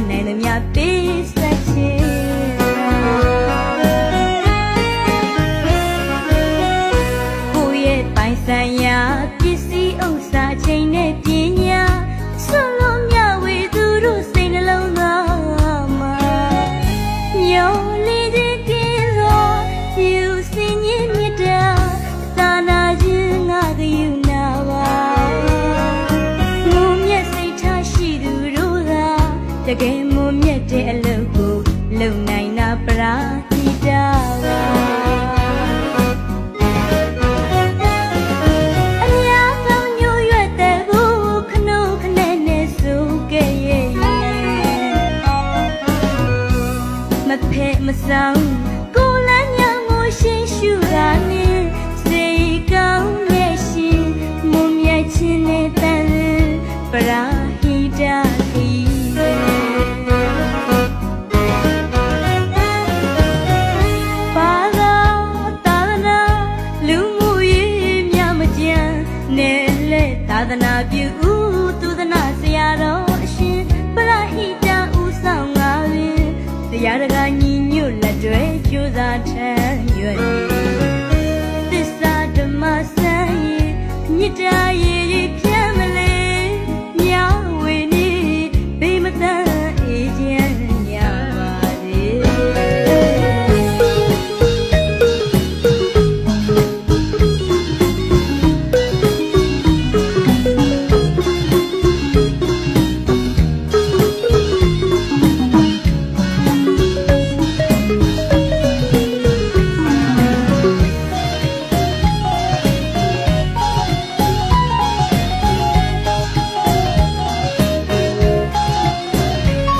နိုင်သမျှပေးဆက်ခြင်းကိုယ့်ရဲ့ပိုင်ဆိုင်ရာပစ္စည်းဥစ္စာချိန်နဲ့ပညာဆွလို့မျှဝေသူတို့စိတ်နှလုံးသားမှာမျောလေးတဲ့ကင်းစွာယူစင်ရင်မြတ်တာသာနာခြင်းငါကယူနာပါငုံမျက်စိတ်ထားရှိသူတို့သာတကယ်မွန်မြတ်တဲ့အလုပ်ကိုလုံနိုင်တာပရာဟိတပါမဖဲမဆောင်ကိုလန်းညငိုရှင်းရှုတာနဲ့စိတ်ကောင်းရဲ့ရှင်မွန်မြတ်ခြင်းနဲ့တန်ပရာဟိတခီပါသာသာသနာလူမှုရေးမြမကြံနဲ့လေသာသနာပြုသူသနာဆရာတော်အရှင်ပရာဟိတဥဆောင်ငါပင်တရားတကာညီညွတ်လက်တွဲကြိုးစားထမ်းရွယ်သစ္စာဓမ္မစံရည်မြစ်တာရ